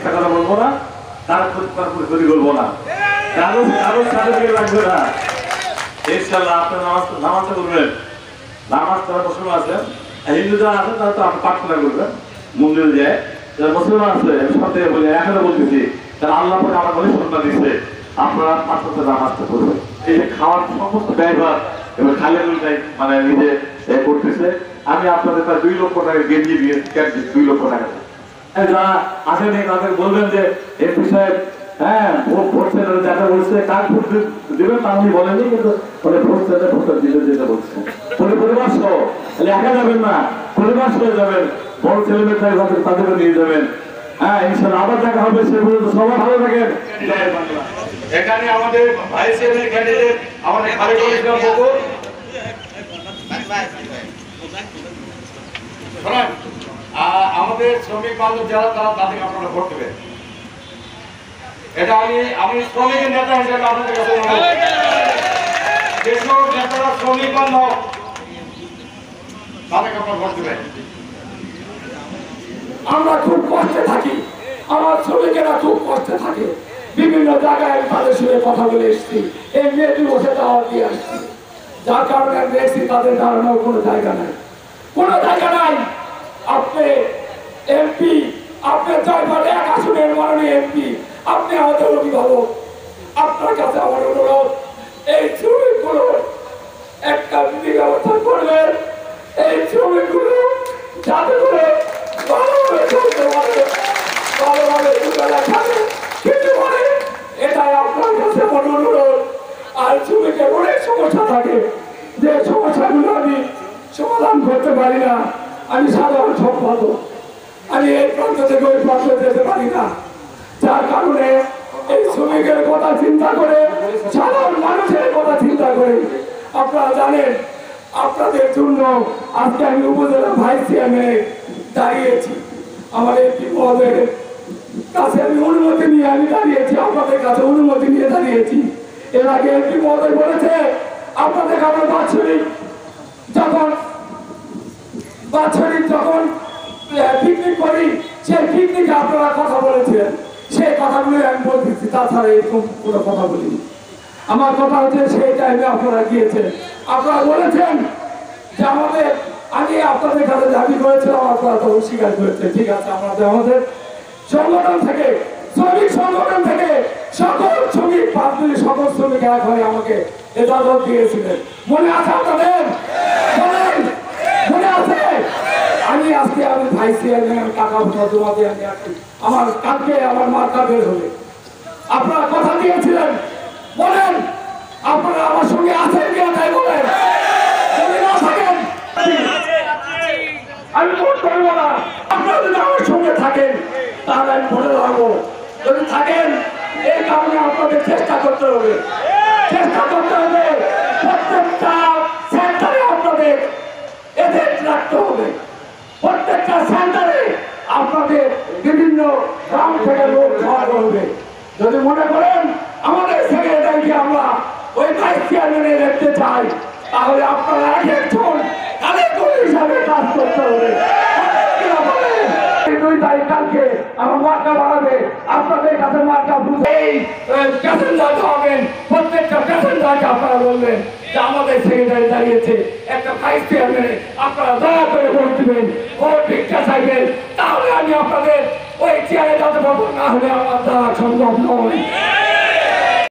মিথ্যা কথা বলবো না, কারো ক্ষতি করবো না, কারো কারো সার্টিফিকেট লাগবে না। ইনশাআল্লাহ আপনার নামাজটা করবেন, নামাজ তারা মুসলমান আছেন, হিন্দু যারা আছেন তারা তো আপনি প্রার্থনা করবেন মন্দিরে যায়। যারা মুসলমান আছে সাথে বলি এখনো বলতেছি তারা আল্লাহ পরে আমার বলে সন্তান দিচ্ছে, আপনারা পাঁচটা নামাজটা করবেন। এই যে খাওয়ার সমস্ত ব্যয়ভার এবার খালেদ মানে নিজে করতেছে। আমি আপনাদের তার 2 লক্ষ টাকা গেঞ্জি দিয়ে 2 লক্ষ টাকা যারা আসেন তাদের বলবেন যে এমপি সাহেব হ্যাঁ ভোট সেন্টারে যেটা বলছে কাজ ভোট দেবেন তা উনি বলেনি, কিন্তু ভোট সেন্টারে ভোট দিতে যেতে বলছে পরিবার সহ একা যাবেন না, পরিবার সহ যাবেন, বড় ছেলে মেয়ে তাদেরকে নিয়ে যাবেন। হ্যাঁ ইনশাআল্লাহ আবার দেখা হবে, সে পর্যন্ত সবাই ভালো থাকেন। এখানে আমাদের ভাইস চেয়ারম্যান ক্যান্ডিডেট আমাদের খালেদুল ইসলাম বকুর, আমাদের শ্রমিক বান্ধব যারা তারা তাদেরকে আপনারা ভোট দেবেন। এটা আমি শ্রমিকের নেতা হিসেবে আপনাদের কাছে যেসব নেতারা শ্রমিক বান্ধব তাদেরকে আপনারা ভোট দেবেন। আমরা খুব কষ্টে থাকি, আমার শ্রমিকেরা খুব কষ্টে থাকে, বিভিন্ন জায়গায় তাদের সঙ্গে কথা বলে এসছি, এই মেয়েটি বসে দাওয়া দিয়ে আসছি, যার কারণে আমি এসছি তাদের দাঁড়ানোর কোনো জায়গা নাই, কোনো জায়গা নাই। আপনি এমপি, আপনি জয়পাল 1 আসনের মাননীয় এমপি, আপনি আমাদের অভিভাবক, আপনার কাছে আমার অনুরোধ এই শ্রমিকগুলো একটা বিধি ব্যবস্থা করবেন, এই শ্রমিকগুলো যাতে করে ভালোভাবে চলতে পারে, ভালোভাবে দুবেলা খাবে খেতে পারে, এটাই আপনার কাছে আমার অনুরোধ। আর শ্রমিকের অনেক সমস্যা থাকে, যে সমস্যাগুলো আমি সমাধান করতে পারি না, আমি সাধারণ সম্পাদক, আমি এই প্রান্ত থেকে ওই প্রান্তে যেতে পারি না, যার কারণে এই শ্রমিকের কথা চিন্তা করে, সাধারণ মানুষের কথা চিন্তা করে, আপনারা জানেন আপনাদের জন্য আজকে আমি উপজেলা ভাইস চেয়ারম্যানে দাঁড়িয়েছি, আমার এমপি মহোদয়ের কাছে আমি অনুমতি নিয়ে আমি দাঁড়িয়েছি, আপনাদের কাছে অনুমতি নিয়ে দাঁড়িয়েছি। এর আগে এমপি মহোদয় বলেছে আপনাদের আমার বাৎসরিক যখন পিকনিক করি, সেই পিকনিকে আপনারা কথা বলেছিলেন, সেই কথাগুলো আমি বলতেছি, তাছাড়া এরকম কোনো কথা বলিনি। আমার কথা হচ্ছে সেই টাইমে আপনারা গিয়েছেন, আপনারা বলেছেন যে আমি আপনাদের কাছে দাবি করেছিলাম, আপনারা তো অস্বীকার করেছেন। ঠিক আছে, আমাদের সংগঠন থেকে, শ্রমিক সংগঠন থেকে সকল শ্রমিক পাঁচগুলি সকল শ্রমিক এক হয়ে আমাকে এজাজত দিয়েছিলেন, মনে আছে আপনাদের? বলেন মনে আছে? আমি ভাইস চেয়ারম্যান টাকা পয়সা জমা দিয়ে আমি আমার কালকে আমার মার্কা বের হবে, আপনারা কথা দিয়েছিলেন, বলেন আপনারা আমার সঙ্গে আছেন কি না বলেন, যদি না থাকেন আমি ভোট করবো না। আপনারা যদি আমার সঙ্গে থাকেন তাহলে আমি ভোটে দাঁড়াবো, যদি থাকেন এই কারণে আপনাদের চেষ্টা করতে হবে প্রত্যেকটা সেন্টারে আপনাদের এজেন্ট রাখতে হবে, প্রত্যেকটা সেন্টারে আপনাদের বিভিন্ন গ্রাম থেকে লোক খাওয়াতে হবে। যদি মনে করেন আমাদের সেক্রেটারিকে আমরা ওই ভাইস চেয়ারম্যানে দেখতে চাই, তাহলে আপনারা একজন কালেক্টর হিসাবে কাজ করতে হবে। 2 তারিখ কালকে আমার মার্কা বাড়াবে, আপনাদের কাছে মার্কা এই প্যাসেঞ্জার হবেন, প্রত্যেকটা প্যাসেঞ্জারকে আপনারা বলবেন যে আমাদের সেক্রেটারি দাঁড়িয়েছে একটা ভাইস চেয়ারম্যানে, আপনারা দয়া করে ভোট দিবেন, ভোট ভিক্ষা চাইবেন, তাহলে আমি আপনাদের ওই চেয়ারে যাতে পারবো, না হলে আমার দ্বারা সম্ভব নয়।